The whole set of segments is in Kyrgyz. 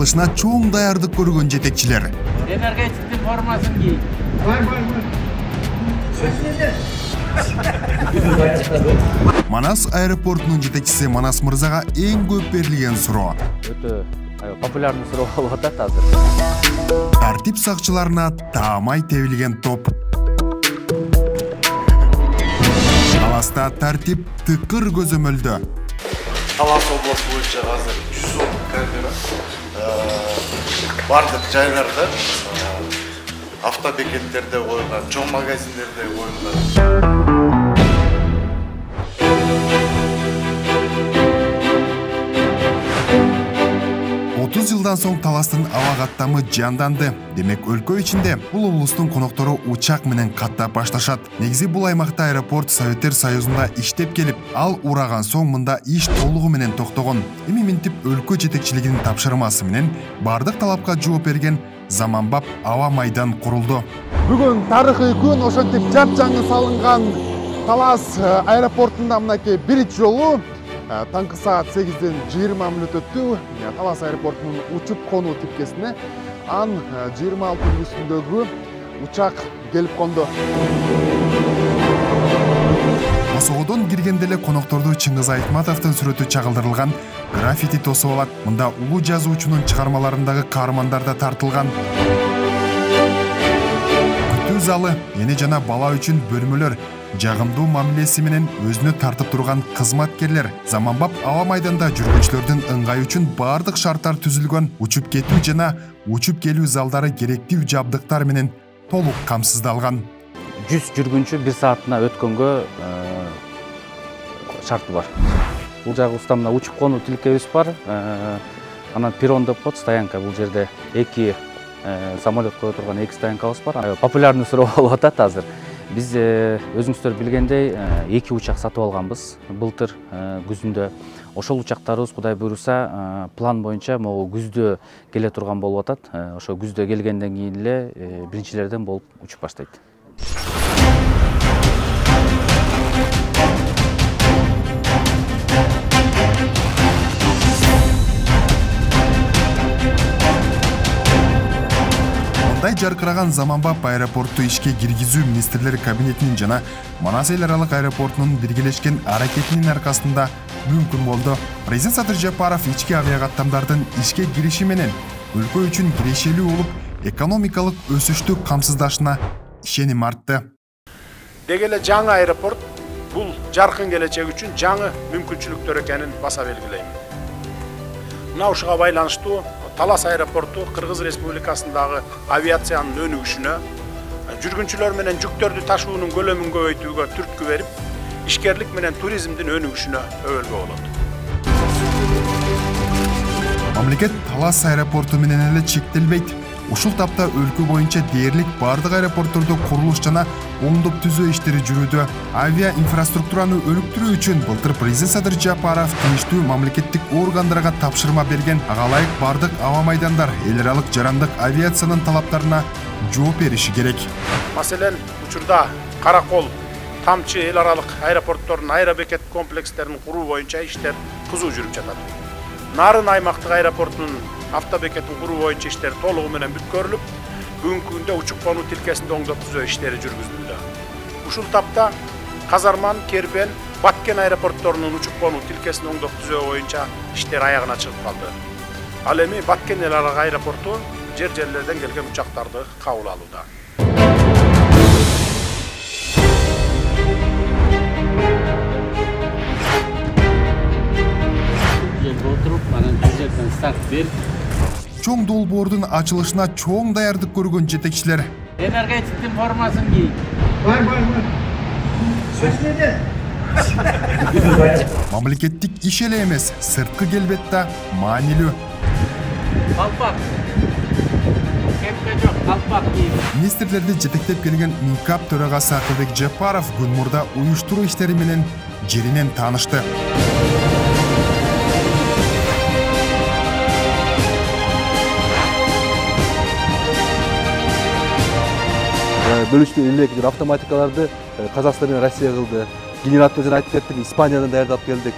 ачылышына чоң даярдык көргөн жетекчилер. Энергетиктин формасын кий. Манас аэропортунун жетекчиси Манас мырзага эң көп берилген суроо. Өтө популярный суроо болуп атат азыр. Тартип сакчыларына таамай тебилген топ. Таласта тартип тыкыр көзөмөлдө. Талас областы боюнча азыр 110 камера бардык жайларда автобекеттерде коюлган, чоң магазиндерде коюлган. 30 жылдан соң Таластын аба каттамы жанданды. Демек өлкө ичинде бул облустун коноктору учак менен каттап башташат. Негизи бул аймакта аэропорт Советтер Союзунда иштеп келип, ал ураган соң мында иш толугу менен токтогон. Эми минтип өлкө жетекчилигинин тапшырмасы менен бардык талапка жооп берген заманбап аба майдан курулду. Бүгүн тарыхый күн, ошентип жапжаңы салынган Талас аэропортунда мынакей биринчи жолу таңкы саат 8-ден 20 мүнөт өттү. Талас аэропортунун учуп конуу типкесине ан 26 үлгүсүндөгү учак келип конду. Косогодон киргенде эле конокторду Чыңгыз Айтматовдун сүрөтү чагылдырылган граффити тосуп алат. Мында улуу жазуучунун чыгармаларындагы каармандар да тартылган. Күтүү залы, эне жана бала үчүн бөлмөлөр, жагымдуу мамилеси менен өзүнө тартып турган кызматкерлер. Заманбап аба майданда жүргүнчүлөрдүн ыңгайы үчүн бардык шарттар түзүлгөн. Учуп кетүү жана учуп келүү залдары керектүү жабдыктар менен толук камсыздалган. 100 жүргүнчү 1 саатына өткөнгө шарты бар. Бул жагы устамына учуп конуу тилкебиз бар. Анан перрон деп коет, стоянка. Бул жерде 2 самолет кое турган 2 стоянкабыз бар. Популярный суроо болуп атат азыр. Биз өзүңүздөр билгендей 2 учак сатып алганбыз былтыр күзүндө. Ошол учактарыбыз Кудай буйруса план боюнча могу күздө келе турган болуп атат. Ошо күздө келгенден кийин эле биринчилерден болуп учуп баштайт. Мындай жаркыраган заманбап аэропортту ишке киргизүү министрлер кабинетинин жана Манас эл аралык аэропортунун биргелешкен аракетинин аркасында мүмкүн болду. Президент Садыр Жапаров ички авиакаттамдардын ишке кириши менен өлкө үчүн кирешелүү болуп, экономикалык өсүштү камсыздашына ишеним артты. Деги эле жаңы аэропорт бул жаркын келечек үчүн жаңы мүмкүнчүлүктөр экенин баса белгилейм. Мына ушуга байланыштуу Талас аэропорту Кыргыз Республикасындагы авиациянын өнүгүшүнө, жүргүнчүлөр менен жүктөрдү ташуунун көлөмүн көбөйтүүгө түрткү берип, ишкерлик менен туризмдин өнүгүшүнө өбөлгө болот. Мамлекет Талас аэропорту менен эле чектелбейт. Ушул тапта өлкө боюнча дээрлик бардык аэропорттордо курулуш жана оңдоп түзөө иштери жүрүүдө. Авиа инфраструктураны өнүктүрүү үчүн былтыр президент Садыр Жапаров тийиштүү мамлекеттик органдарга тапшырма берген. Ага ылайык бардык аба майдандар эл аралык жарандык авиациянын талаптарына жооп бериши керек. Маселен, учурда Каракол, Тамчы эл аралык аэропорттордун аэробекет комплекстерин куруу боюнча иштер кызуу жүрүп жатат. Нарын аймактык аэропортунун автобекетин куруу боюнча иштер толугу менен бүткөрүлүп, бүгүнкү күндө учуп конуу тилкесинде оңдоп түзөө иштери жүргүзүлүүдө. Ушул тапта Казарман, Кербен, Баткен аэропортторунун учуп конуу тилкесин оңдоп түзөө боюнча иштер аягына чыгып калды. Ал эми Баткен эл аралык аэропорту жер-жерлерден келген учактарды кабыл алууда. Чоң долбоордун ачылышына чоң даярдык көргөн жетекчилер. Энергетиктин формасын кий. Бар. Сөзледи. Мамлекеттик иш эле эмес, сырткы келбет да маанилүү. Калпак. Кепке жок, калпак кий. Министрлерди жетектеп келген МИНКАП төрагасы Акылбек Жапаров күн мурда уюштуруу иштери менен жеринен таанышты. Bölüştü ilgili автоматикаларды Казакстан менен Россия кылды. Генератор жана айтып кеттик, Испаниядан даярдап келдик.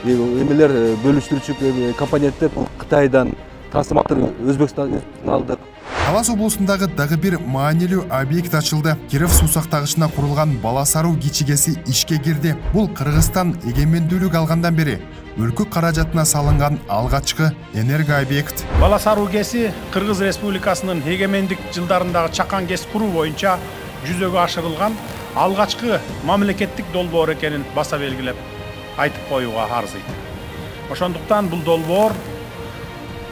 Эмелер бөлүштүрүүчү компоненттер Кытайдан, трансформатор Өзбекстандан алдык. Талас облысындағы дагы бир маанилүү объект ачылды. Киров суу сактагычына курулган Баласаруу кичигеси ишке кирди. Бул Кыргызстан эгемендүүлүк алгандан бери өлкө каражатына салынган алгачкы энерго объект. Баласаруу кеси Кыргыз Республикасынын эгемендик жылдарындагы чакан кес куруу боюнча жүзөгө ашырылган алгачкы мамлекеттик долбоор экенин баса белгилеп айтып коюуга арзыйт. Ошондуктан бул долбоор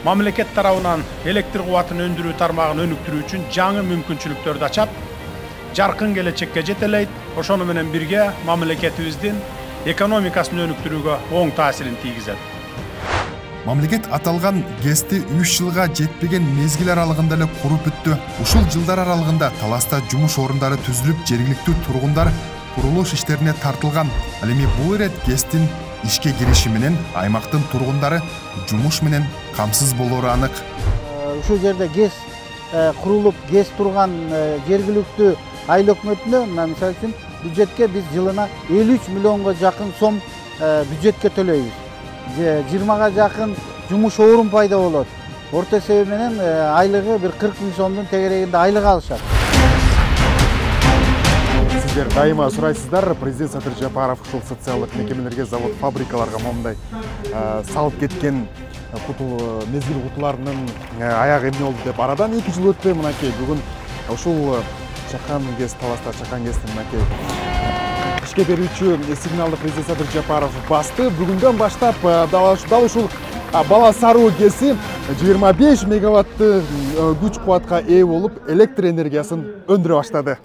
мамлекет тарабынан электр кубатын өндүрүү тармагын өнүктүрүү үчүн жаңы мүмкүнчүлүктөрдү ачат, жаркын келечекке жетелейт, ошону менен бирге мамлекетибиздин экономикасын өнүктүрүүгө оң таасирин тийгизет. Мамлекет аталган ГЭСти 3 жылга жетпеген мезгил аралыгында эле куруп бүттү. Ушул жылдар аралыгында Таласта жумуш орундары түзүлүп, жергиликтүү тургундар курулуш иштерине тартылган. Ал эми бул ирет ГЭСтин ишке кириши менен аймактын тургундары жумуш менен камсыз болору анык. Ушул жерде ГЭС курулуп, ГЭС турган жергиликтүү айыл өкмөтүнө, мисалы үчүн бюджетке биз жылына 53 миллионго жакын сом бюджетке төлөйбүз. 20га жакын жумуш орун пайда болот. Орто эсеби менен айлыгы бир 40 миң сомдун тегерегинде айлык алышат. Сиздер дайыма сурайсыздар, президент Садыр Жапаров ушул социалдык мекемелерге, завод, фабрикаларга момундай салып кеткен мезгил кутуларынын аягы эмне болду деп арадан 2 жыл өтпөй мынакей бүгүн ушул чакан ГЭС, Таласта чакан ГЭСтин мынакей ишке берүүчү сигналды президент Садыр Жапаров басты. Бүгүндөн баштап дал ушул Баласаруу ГЭСи 25 мегаватты күч кубатка ээ болуп, электр энергиясын өндүрө баштады.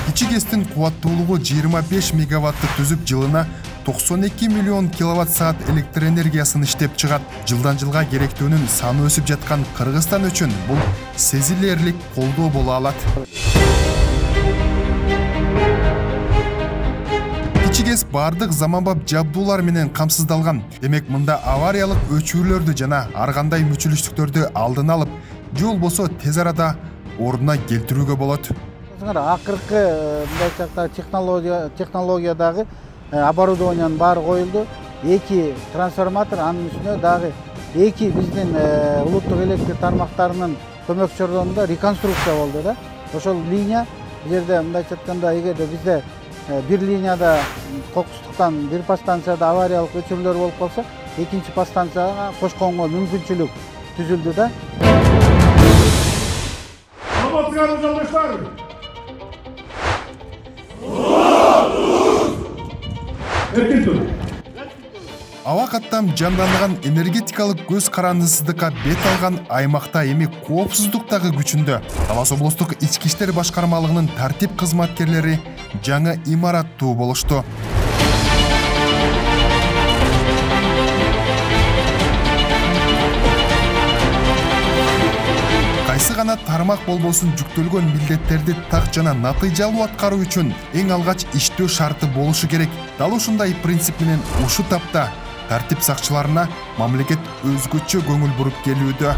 Кичи ГЭСтин кубаттуулугу 25 мегаватты түзүп, жылына 92 миллион киловатт саат электр энергиясын иштеп чыгат. Жылдан жылга керектөөнүн саны өсүп жаткан Кыргызстан үчүн бул сезилерлик колдоо боло алат. Кичи ГЭС бардык заманбап жабдуулар менен камсыздалган. Демек мында авариялык өчүүрлөрдү жана ар кандай мүчүлүштүктөрдү алдын алып, же болбосо тез арада ордуна келтирүүгө болот. Акыркы мындай технологиядагы оборудованиянын баары коюлду. 2 трансформатор, анын үстүнө дагы 2 биздин улуттук электр тармактарынын көмөкчүлөрүндө реконструкция болду да. Ошол линия жерде мындайча айтканда, эгерде бизде бир линияда кокустуктан бир подстанцияда авариялык өчүрүүлөр болуп калса, экинчи подстанцияга кошконго мүмкүнчүлүк түзүлдү да. Аба каттам жанданган энергетикалык көз карандысыздыкка бет алган аймакта эми коопсуздук дагы күчүндө. Талас облустук ички иштер башкармалыгынын тартип кызматкерлери жаңы имараттуу болушту. Кайсы гана тармак болбосун жүктөлгөн милдеттерди так жана натыйжалуу аткаруу үчүн эң алгач иштөө шарты болушу керек. Дал ушундай принцип менен ушу тапта тартип сакчыларына мамлекет өзгөчө көңүл буруп келүүдө.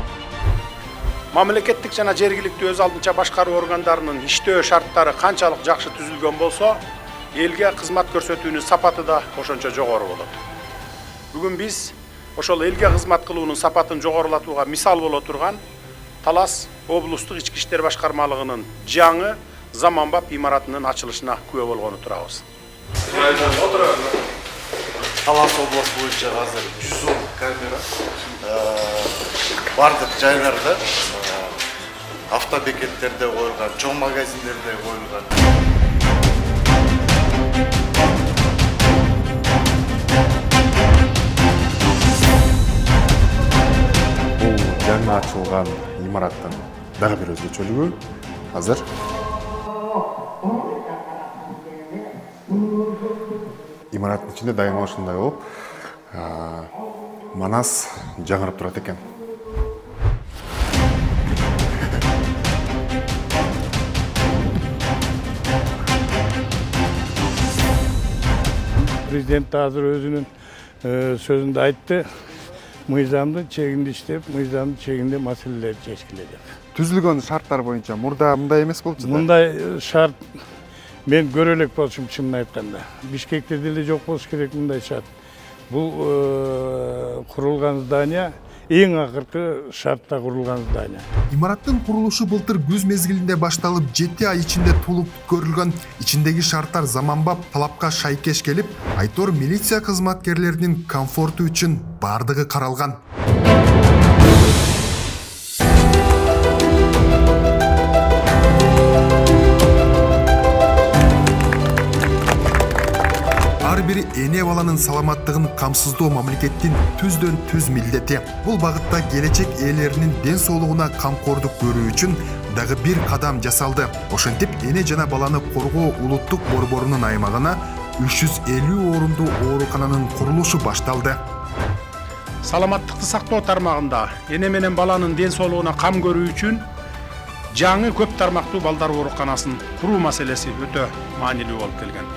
Мамлекеттик жана жергиликтүү өз алдынча башкаруу органдарынын иштөө шарттары канчалык жакшы түзүлгөн болсо, элге кызмат көрсөтүүнүн сапаты да ошончо жогору болот. Бүгүн биз ошол элге кызмат кылуунун сапатын жогорулатууга мисал боло турган Талас облустук ички иштер башкармалыгынын жаңы заманбап имаратынын ачылышына күбө болгону турабыз. Талас областы боюнча азыр 110 камера бардык жайларда, автобекеттерде коюлган, чоң магазиндерде коюлган. Бул жаңы ачылган имараттын дагы бир өзгөчөлүгү азыр имараттын ичинде дайыма ушундай болуп, манас жаңырып турат экен. Президент азыр өзүнүн сөзүндө айтты, мыйзамдын чегинде иштеп, мыйзамдын чегинде маселелерди чечкиле деп. Түзүлгөн шарттар боюнча мурда мындай эмес болчу да. Мындай шарт мен көрө элек болчумун, чынын айтканда. Бишкекте деле жок болуш керек мындай шарт. Бұл құрылған здания ең ақырғы шартта құрылған здания. Имараттын курулушу былтыр күз мезгилинде башталып 7 ай ичинде тулуп көрүлгөн. Ичиндеги шарттар заманбап талапка шайкеш келип, Айтор милиция кызматкерлеринин комфорту үчүн бардыгы каралган. Ар бири эне баланын саламаттыгын камсыздоо мамлекеттин түздөн түз милдети. Бул багытта келечек ээлеринин ден соолугуна камкордук көрүү үчүн дагы бир кадам жасалды. Ошентип эне жана баланы коргоо улуттук борборунун аймагына 350 орундуу оорукананын курулушу башталды. Саламаттыкты сактоо тармагында эне менен баланын ден соолугуна кам көрүү үчүн жаңы көп тармактуу балдар ооруканасын куруу маселеси өтө маанилүү болуп келген.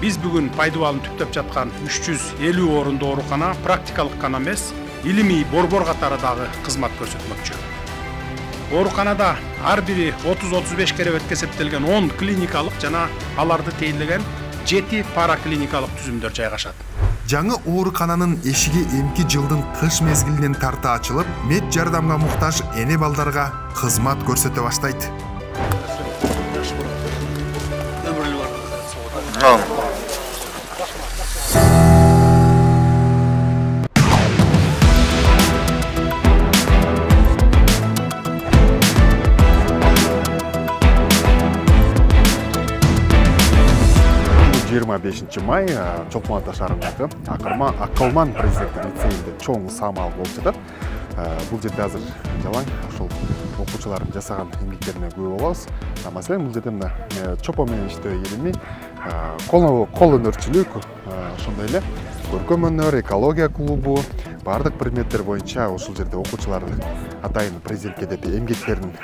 Biz bugün пайдубалын түптөп жаткан 350 орундуу оорукана практикалык гана эмес, илимий борбор катары дагы кызмат көрсөтмөкчү. Ооруканада ар бири 30-35 керебетке эсептелген 10 клиникалык жана аларды тейлеген 7 параклиникалык түзүмдөр жайгашат. Жаңы оорукананын эшиги эмки жылдын кыш мезгилинен тарта ачылып, мед жардамга муктаж эне балдарга кызмат көрсөтө баштайт. Май Чолпон Ата шаарындагы Акылман президенттик лицейинде чоң самал болуп жатат. Бул жерде азыр жалаң ошол окуучулардын жасаган эмгектерине күбө болобуз. Маселен бул жерде мына чопо менен иштөө илими, кол өнөрчүлүк, ошондой эле көркөм өнөр, экология клубу, бардык предметтер боюнча ушул жерде окуучулардын атайын президентке деп эмгектерин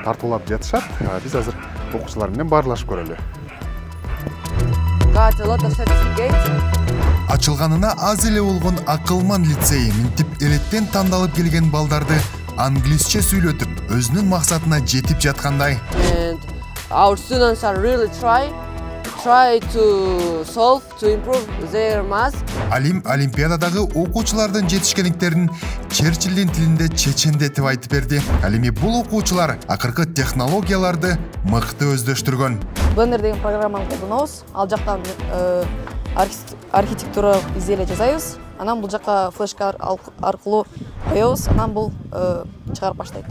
тартуулап жатышат. Биз азыр окуучулар менен баарлашып көрөлү. Ачылганына аз эле болгон Акылман лицейи минтип элеттен тандалып келген балдарды англисче сүйлөтүп, өзүнүн максатына жетип жаткандай. Our students are really try to solve, to improve their math. Олимпиададагы окуучулардын жетишкендиктерин Черчиллдин тилинде чечендетип айтып берди. Ал эми бул окуучулар акыркы технологияларды мыкты өздөштүргөн. Blender деген программаны колдонобуз. Ал жактан архитектура изделие жасайбыз. Анан бул жакка флешка аркылуу коебуз. Анан бул чыгарып баштайт.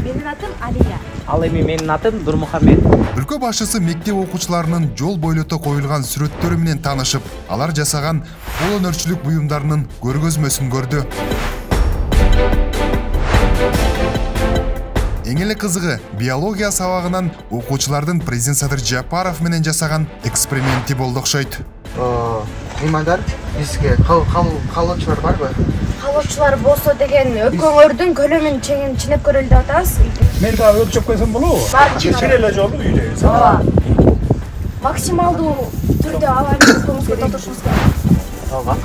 Менин атым Алия. Ал эми менин атым Нурмухаммед. Өлкө башчысы мектеп окуучуларынын жол бойлото коюлган сүрөттөрү менен таанышып, алар жасаган кол өнөрчүлүк буюмдарынын көргөзмөсүн көрдү. Эң эле кызыгы биология сабагынан окуучулардын президент Садыр Жапаров менен жасаган эксперименти болду окшойт. Меймандар, бизге калоочулар барбы? Калоочулар болсо деген өкмөңөрдүн көлөмүн ченеп көрөлү деп атабыз. Мен дагы өлчөп койсом болобу? Чечире эле жолу үйдө. Ооба. Максималдуу түрдө аварийбызга татышыбыз керек. Ооба.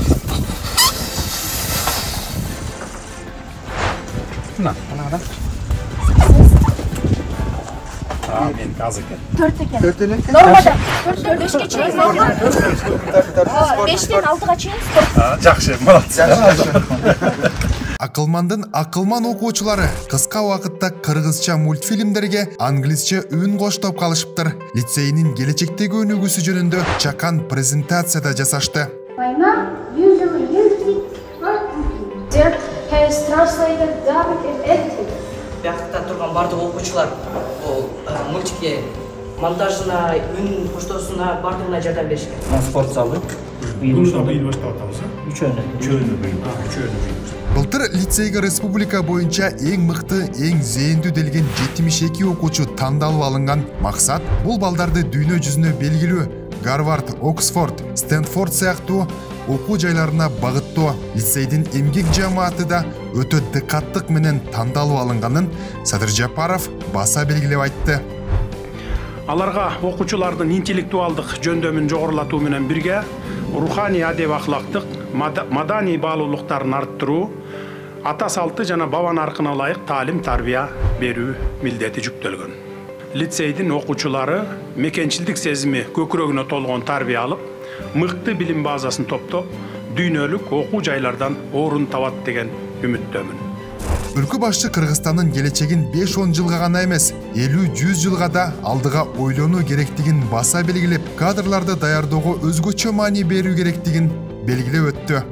Анада. Мен азыр экен. 4 экен. 4 эле? Нормада 4-төн 5ке чейин норма. 5тен 6га чейин. Жакшы, молодцы. Акылмандын Акылман окуучулары кыска убакытта кыргызча мультфильмдерге англисче үн коштоп калышыптыр. Лицейинин келечектеги өнүгүүсү жөнүндө чакан презентацияда жасашты. My mom usually uses it for cooking. There has translated dubbing and editing. Биякта турган бардык окуучулар мультикке монтажына, үн коштоосуна бардыгына жардам беришкен. Спорт залы. Быйыл баштап атабыз, а? Үчөөнү. Былтыр лицейге республика боюнча эң мыкты, эң зээндүү делген 72 окуучу тандалып алынган. Максат бул балдарды дүйнө жүзүнө белгилүү Гарвард, Оксфорд, Стэнфорд сыяктуу окуу жайларына багыттоо. Лицейдин эмгек жамааты да өтө дыкаттык менен тандалып алынганын Садыр Жапаров баса белгилеп айтты. Аларга окуучулардын интеллектуалдык жөндөмүн жогорулатуу менен бирге руханий адеп ахлактык, маданий баалуулуктарын арттыруу, ата салты жана баба наркына ылайык таалим тарбия берүү милдети жүктөлгөн. лицейдин окуучулары мекенчилдик сезими көкүрөгүнө толгон тарбия алып, мыкты билим базасын топтоп, дүйнөлүк окуу жайлардан орун табат деген үмүттөмүн. Өлкө башчы Кыргызстандын келечегин 5-10 жылга гана эмес, 50-100 жылга да алдыга ойлонуу керектигин баса белгилеп, кадрларды даярдоого өзгөчө маани берүү керектигин белгилеп өттү.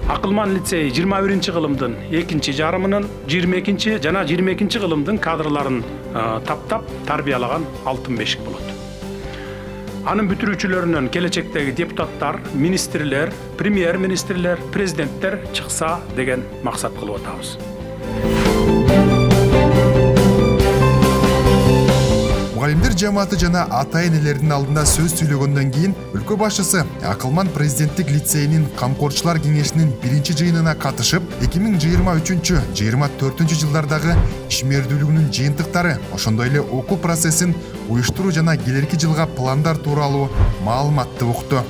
Акылман лицей 21 кылымдын 2 жарымынын 22 жана 22 кылымдын кадрларын таптап тарбиялаган алтын бешик болот. Анын бүтүрүүчүлөрүнөн келечектеги депутаттар, министрлер, премьер-министрлер, президенттер чыкса деген максат кылып атабыз. Мугалимдер жамааты жана ата-энелердин алдында сөз сүйлөгөндөн кийин өлкө башчысы Акылман президенттик лицейинин камкорчулар кеңешинин 1-жыйынына катышып, 2023-24 жылдардагы ишмердүүлүгүнүн жыйынтыктары, ошондой эле окуу процессин уюштуруу жана келерки жылга пландар тууралуу маалыматты укту.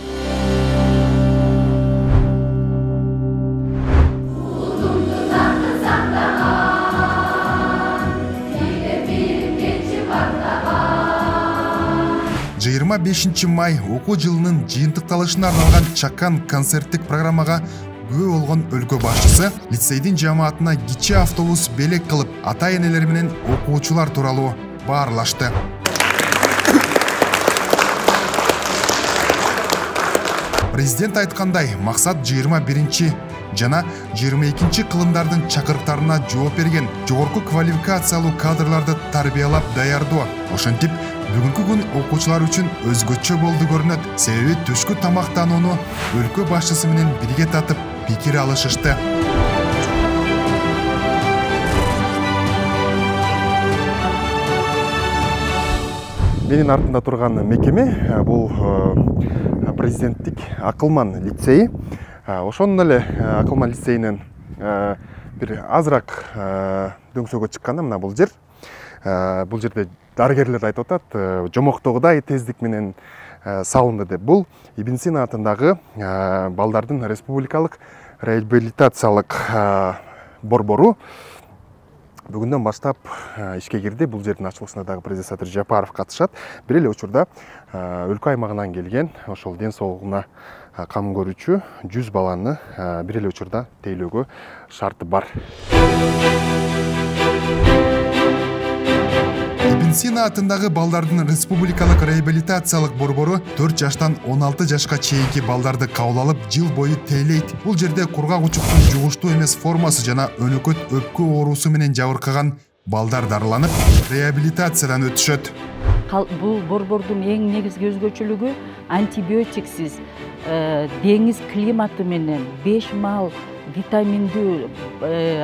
Жыйырма 5 май окуу жылынын жыйынтыкталышына арналган чакан концерттик программага күбө болгон өлкө башчысы лицейдин жамаатына кичи автобус белек кылып, ата-энелер менен окуучулар тууралуу баарлашты. Президент айткандай, максат 21 жана 22 кылымдардын чакырыктарына жооп берген, жогорку квалификациялуу кадрларды тарбиялап даярдоо. Ошентип, бүгүнкү күн окуучулар үчүн өзгөчө болду көрүнөт. Себеби түшкү тамактанууну өлкө башчысы менен бирге татып, пикир алышышты. Менин артымда турган мекеме бул президенттик Акылман лицейи. Ошондон эле Акылман лицейинен бир азыраак дөңсөгө чыкканда мына бул жер. Бул жерде дарыгерлер айтып атат, жомоктогудай тездик менен салынды деп. Бул Ибн Сина атындагы балдардын республикалык реабилитациялык борбору бүгүндөн баштап ишке кирди. Бул жердин ачылышына дагы президент Садыр Жапаров катышат. Бир эле учурда өлкө аймагынан келген ошол ден соолугуна кам көрүүчү 100 баланы бир эле учурда тейлөөгө шарты бар. Ибн Сина атындагы балдардын республикалык реабилитациялык борбору 4 жаштан 16 жашка чейинки балдарды кабыл алып, жыл бою тейлейт. Бул жерде кургак учуктун жугуштуу эмес формасы жана өнөкөт өпкө оорусу менен жабыркаган балдар дарыланып, реабилитациядан өтүшөт. Бул борбордун эң негизги өзгөчөлүгү антибиотиксиз, деңиз климаты менен 5 мал витаминдүү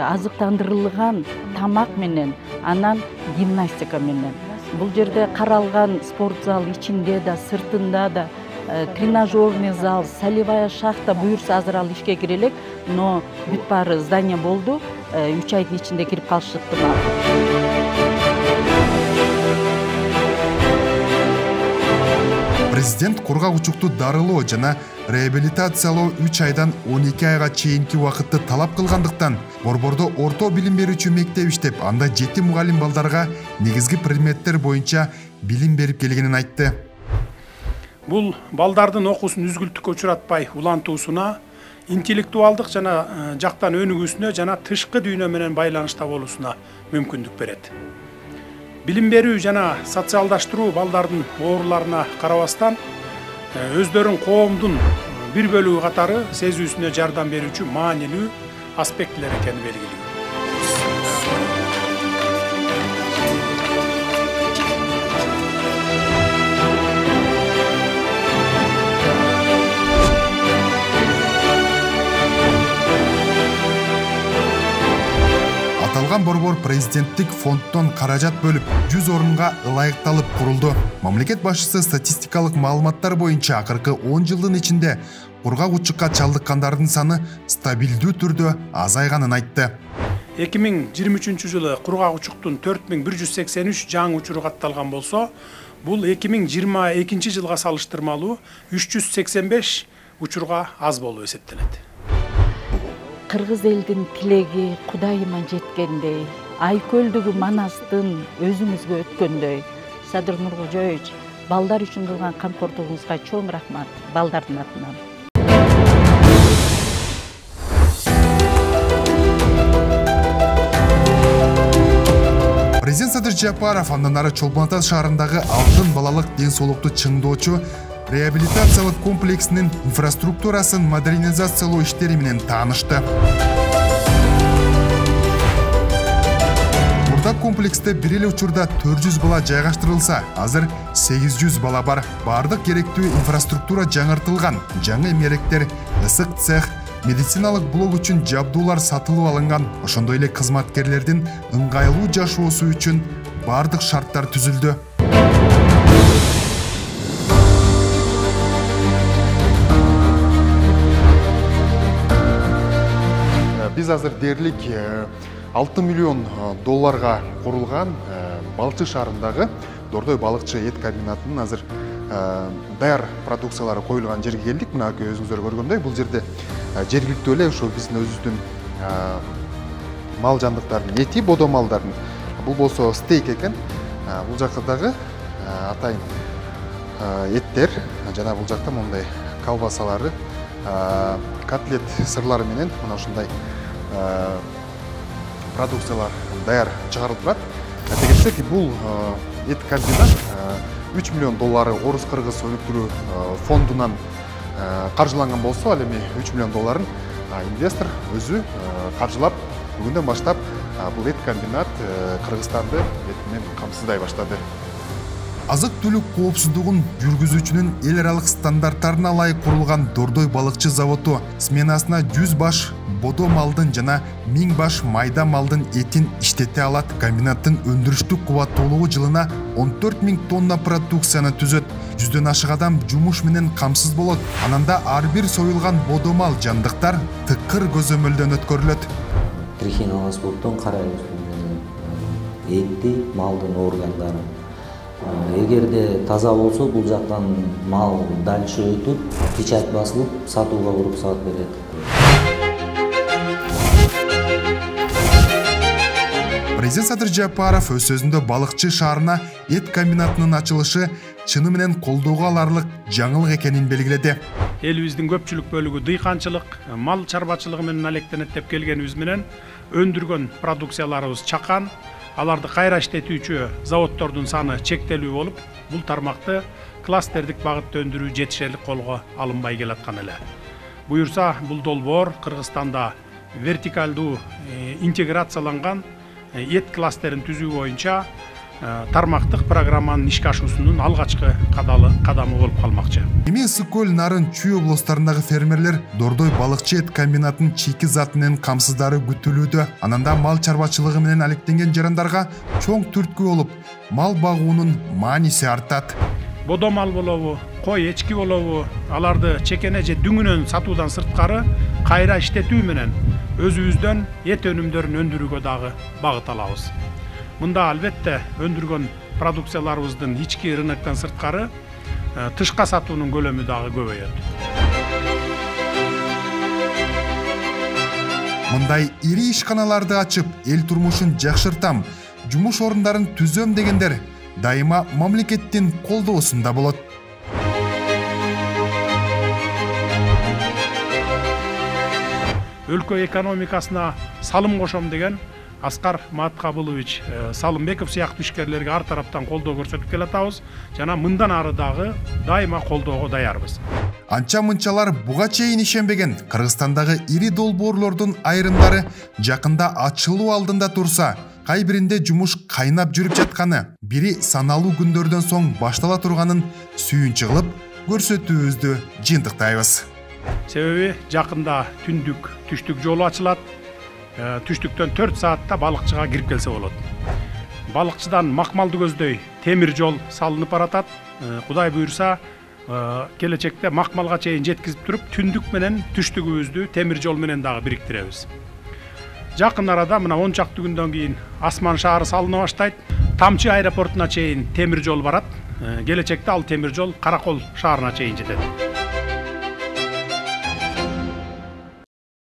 азыктандырылган тамак менен, анан гимнастика менен. Бул жерде каралган спорт зал ичинде да, сыртында да, тренажерный зал, солевая шахта буюрса азыр ал ишке кире элек, но бүт баары здание болду, 3 айдын ичинде кирип калышыптыр. Президент кургак учукту дарылоо жана реабилитациялоо 3 айдан 12 айга чейинки убакытты талап кылгандыктан, борбордо орто билим берүүчү мектеп иштеп, анда 7 мугалим балдарга негизги предметтер боюнча билим берип келгенин айтты. Бул балдардын окуусун үзгүлтүккө учуратпай улантуусуна, интеллектуалдык жана жактан өнүгүүсүнө жана тышкы дүйнө менен байланышта болуусуна мүмкүндүк берет. Билим берүү жана социалдаштыруу балдардын ооруларына карабастан өздөрүн коомдун бир бөлүгү катары сезүүсүнө жардам берүүчү маанилүү аспектилер экени белгилүү. Аталган борбор президенттик фонддон каражат бөлүп, 100 орунга ылайыкталып курулду. Мамлекет башчысы статистикалык маалыматтар боюнча акыркы 10 жылдын ичинде кургак учукка чалдыккандардын саны стабилдүү түрдө азайганын айтты. 2023 жылы кургак учуктун 4183 жаңы учуру катталган болсо, бул 2022 жылга салыштырмалуу 385 учурга аз болуп эсептелет. Кыргыз элдин тилеги Кудайыма жеткендей, Айкөлдөгү Манастын өзүңүзгө өткөндөй. Садыр Нуркожоевич, балдар үчүн кылган камкордугуңузга чоң рахмат балдардын атынан. Президент Садыр Жапаров андан ары Чолпон Ата шаарындагы алтын балалык ден соолукту чыңдоочу реабилитациялык комплексинин инфраструктурасын модернизациялоо иштери менен таанышты. Мурда комплексте бир эле учурда 400 бала жайгаштырылса, азыр 800 бала бар. Бардык керектүү инфраструктура жаңыртылган. Жаңы эмеректер, ысык цех, медициналык блок үчүн жабдуулар сатылып алынган. Ошондой эле кызматкерлердин ыңгайлуу жашоосу үчүн бардык шарттар түзүлдү. Биз азыр дээрлик 6 миллион долларга курулган Балчы шаарындагы Дордой балыкчы эт комбинатынын азыр даяр продукциялары коюлган жерге келдик. Мына өзүңүздөр көргөндөй, бул жерде жергиликтүү эле ошо биздин өзүбүздүн мал жандыктардын эти, бодо малдардын. Бул болсо стейк экен. Бул жакта дагы атайын эттер, жана бул жакта мондай колбасалары, котлет сырлары менен мына ушундай продукциялар даяр чыгарылып турат. Дегенсек, бул эт комбинат 3 миллион доллары орус-кыргыз өнүктүрүү фондунан каржыланган болсо, ал эми 3 миллион долларын инвестор өзү каржылап, бүгүндөн баштап бул эт комбинат Кыргызстанды эт менен камсыздай баштады. Азык-түлүк коопсуздугун жүргүзүүчүнүн эл аралык стандарттарына ылайык курулган Дордой балыкчы заводу сменасына 100 баш бодо малдын жана 1000 баш майда малдын этин иштете алат. Комбинаттын өндүрүштүк кубаттуулугу жылына 14 000 тонна продукцияны түзөт. 100дөн ашык адам жумуш менен камсыз болот. Ананда ар бир союлган бодо мал жандыктар тыкыр көзөмөлдөн өткөрүлөт. Трихинолоспорттон карайбыз эти, малдын органдары. Эгерде таза болсо, бул жактан мал дальше өтүп, печать басылып, сатууга уруксат берет. Президент Садыр Жапаров өз сөзүндө балыкчы шаарына эт комбинатынын ачылышы чыны менен колдоого аларлык жаңылык экенин белгиледи. Элибиздин көпчүлүк бөлүгү дыйканчылык, мал чарбачылыгы менен алектенет деп келгенибиз менен өндүргөн продукцияларыбыз чакан, аларды кайра иштетүүчү заводдордун саны чектелүү болуп, бул тармакты кластердик багытта өндүрүү жетишерлик колго алынбай келаткан эле. Буюрса, бул долбоор Кыргызстанда вертикалдуу интеграцияланган эт кластерин түзүү боюнча тармактык программанын ишке ашуусунун алгачкы кадамы болуп калмакчы. Эми Ысык көл, Нарын, Чүй областарындагы фермерлер Дордой балыкчы эт комбинатынын чийки заты менен камсыздары күтүлүүдө. Ананда мал чарбачылыгы менен алектенген жарандарга чоң түрткү болуп, мал багуунун мааниси артат. Бодо мал болобу, кой, эчки болобу, аларды чекене же дүңүнөн сатуудан сырткары кайра иштетүү менен өзүбүздөн эт өнүмдөрүн өндүрүүгө дагы багыт алабыз. Мында албетте өндүргөн продукцияларыбыздын ички рыноктон сырткары тышка сатуунун көлөмү дагы көбөйөт. Мындай ири ишканаларды ачып, эл турмушун жакшыртам, жумуш орундарын түзөм дегендер дайыма мамлекеттин колдоосунда болот. Өлкө экономикасына салым кошом деген Аскар Маткабылович Салымбеков сыяктуу ишкерлерге ар тараптан колдоо көрсөтүп келатабыз жана мындан ары дагы дайыма колдоого даярбыз. Анча-мынчалар буга чейин ишенбеген Кыргызстандагы ири долбоорлордун айрымдары жакында ачылуу алдында турса, кай биринде жумуш кайнап жүрүп жатканы, бири саналуу күндөрдөн соң баштала турганын сүйүнчү кылып көрсөтүүбүздү жыйынтыктайбыз. Себеби жакында түндүк түштүк жолу ачылат. Түштүктөн 4 саатта балыкчыга кирип келсе болот. Балыкчыдан макмалды көздөй темир жол салынып баратат. Кудай буйрса, келечекте макмалга чейин жеткизип туруп, түндүк менен түштүгүбүздү темир жол менен дагы бириктиребиз. Жакын арада мына 10 чакты күндөн кийин Асман шаары салына баштайт. Тамчы аэропортуна чейин темир жол барат. Келечекте ал темир жол Каракол шаарына чейин жетет.